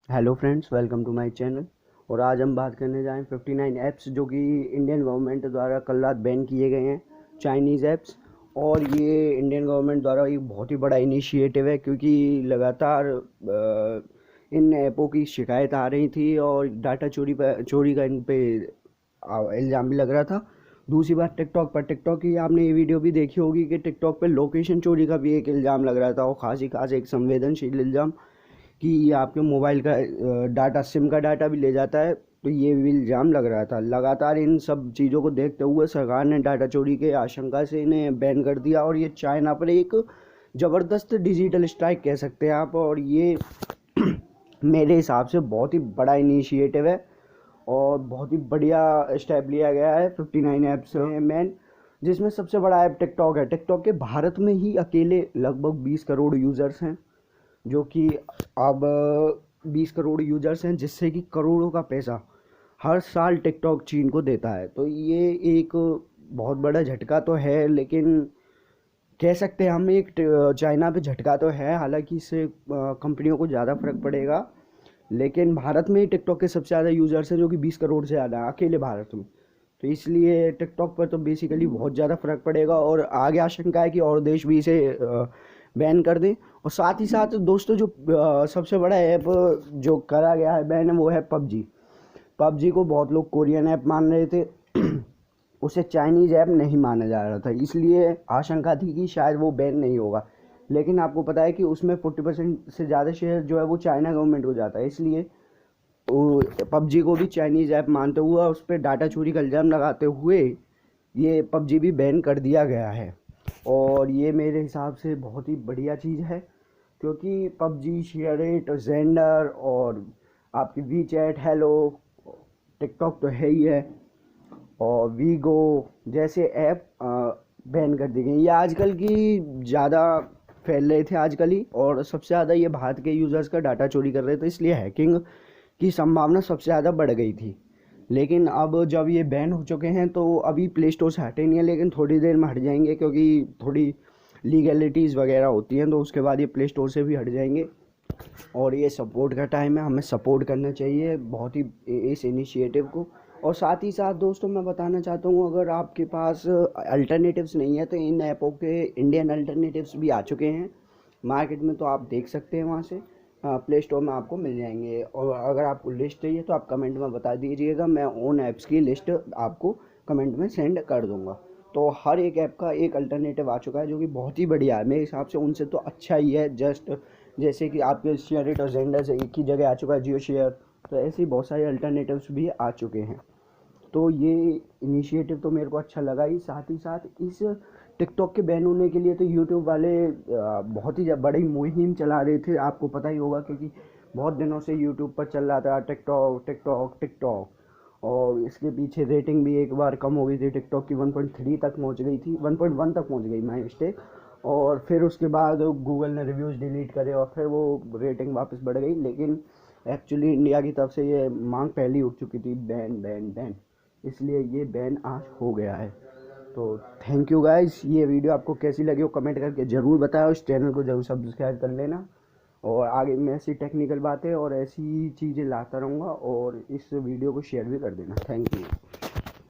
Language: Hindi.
Hello friends, welcome to my channel. और आज हम बात करने जाएं 59 ऐप्स जो कि इंडियन गवर्नमेंट द्वारा कल रात बैन किए गए हैं, चाइनीज़ ऐप्स। और ये इंडियन गवर्नमेंट द्वारा एक बहुत ही बड़ा इनिशिएटिव है, क्योंकि लगातार इन ऐपों की शिकायत आ रही थी और डाटा चोरी का इन पे इल्ज़ाम भी लग रहा था। दूसरी बात, टिकटॉक की आपने ये वीडियो भी देखी होगी कि टिकटॉक पे लोकेशन चोरी का भी एक इल्ज़ाम लग रहा था, और खास ही खास एक संवेदनशील इल्ज़ाम कि आपके मोबाइल का डाटा, सिम का डाटा भी ले जाता है। तो ये भी इल्ज़ाम लग रहा था। लगातार इन सब चीज़ों को देखते हुए सरकार ने डाटा चोरी के आशंका से इन्हें बैन कर दिया, और ये चाइना पर एक ज़बरदस्त डिजिटल स्ट्राइक कह सकते हैं आप। और ये मेरे हिसाब से बहुत ही बड़ा इनिशिएटिव है और बहुत ही बढ़िया स्टेप लिया गया है 59 ऐप्स में मैन, जिसमें सबसे बड़ा ऐप टिकटॉक है। टिकटॉक के भारत में ही अकेले लगभग 20 करोड़ यूज़र्स हैं, जो कि अब 20 करोड़ यूजर्स हैं, जिससे कि करोड़ों का पैसा हर साल टिकटॉक चीन को देता है। तो ये एक बहुत बड़ा झटका तो है, लेकिन कह सकते हैं हम एक चाइना पे झटका तो है। हालांकि इससे कंपनियों को ज़्यादा फर्क पड़ेगा, लेकिन भारत में ही टिकटॉक के सबसे ज़्यादा यूज़र्स हैं, जो कि 20 करोड़ से ज़्यादा है अकेले भारत में। तो इसलिए टिकटॉक पर तो बेसिकली बहुत ज़्यादा फर्क पड़ेगा, और आगे आशंका है कि और देश भी इसे बैन कर दें। और साथ ही साथ दोस्तों, जो सबसे बड़ा ऐप जो करा गया है बैन, वो है पबजी। पबजी को बहुत लोग कोरियन ऐप मान रहे थे, उसे चाइनीज़ ऐप नहीं माना जा रहा था, इसलिए आशंका थी कि शायद वो बैन नहीं होगा। लेकिन आपको पता है कि उसमें 40% से ज़्यादा शेयर जो है वो चाइना गवर्नमेंट को जाता है, इसलिए पबजी को भी चाइनीज़ ऐप मानते हुए उस पर डाटा चोरी का इल्ज़ाम लगाते हुए ये पबजी भी बैन कर दिया गया है। और ये मेरे हिसाब से बहुत ही बढ़िया चीज़ है, क्योंकि पबजी, शेयरइट, जेंडर और आपकी वी चैट, हेलो, टिकटॉक तो है ही है, और वीगो जैसे ऐप बैन कर दी गई। ये आजकल की ज़्यादा फैल रहे थे आजकल ही, और सबसे ज़्यादा ये भारत के यूज़र्स का डाटा चोरी कर रहे थे, इसलिए हैकिंग की संभावना सबसे ज़्यादा बढ़ गई थी। लेकिन अब जब ये बैन हो चुके हैं तो अभी प्ले स्टोर से हटे नहीं है, लेकिन थोड़ी देर में हट जाएंगे, क्योंकि थोड़ी लीगलिटीज़ वगैरह होती हैं, तो उसके बाद ये प्ले स्टोर से भी हट जाएंगे। और ये सपोर्ट का टाइम है, हमें सपोर्ट करना चाहिए बहुत ही इस इनिशिएटिव को। और साथ ही साथ दोस्तों, मैं बताना चाहता हूँ, अगर आपके पास अल्टरनेटिव्स नहीं है तो इन ऐपों के इंडियन अल्टरनेटिव्स भी आ चुके हैं मार्केट में, तो आप देख सकते हैं वहाँ से। प्ले स्टोर में आपको मिल जाएंगे। और अगर आपको लिस्ट चाहिए तो आप कमेंट में बता दीजिएगा, मैं उन ऐप्स की लिस्ट आपको कमेंट में सेंड कर दूंगा। तो हर एक ऐप का एक अल्टरनेटिव आ चुका है, जो कि बहुत ही बढ़िया है मेरे हिसाब से। उनसे तो अच्छा ही है, जस्ट जैसे कि आपके शेयरइट और जेंडर से एक ही जगह आ चुका है जियो शेयर, तो ऐसे ही बहुत सारे अल्टरनेटिव्स भी आ चुके हैं। तो ये इनिशिएटिव तो मेरे को अच्छा लगा ही। साथ ही साथ इस टिकटॉक के बैन होने के लिए तो यूट्यूब वाले बहुत ही बड़ी मुहिम चला रहे थे, आपको पता ही होगा, क्योंकि बहुत दिनों से यूट्यूब पर चल रहा था टिकटॉक टिकटॉक टिकटॉक। और इसके पीछे रेटिंग भी एक बार कम हो गई थी, टिकटॉक की 1.3 तक पहुंच गई थी, 1.1 तक पहुंच गई, माई मिस्टेक। और फिर उसके बाद गूगल ने रिव्यूज़ डिलीट करे और फिर वो रेटिंग वापस बढ़ गई। लेकिन एक्चुअली इंडिया की तरफ से ये मांग पहले ही उठ चुकी थी, बैन बैन बैन, इसलिए ये बैन आज हो गया है। तो थैंक यू गाइस। ये वीडियो आपको कैसी लगी हो कमेंट करके ज़रूर बताओ। इस चैनल को ज़रूर सब्सक्राइब कर लेना, और आगे मैं ऐसी टेक्निकल बातें और ऐसी चीज़ें लाता रहूँगा, और इस वीडियो को शेयर भी कर देना। Thank you.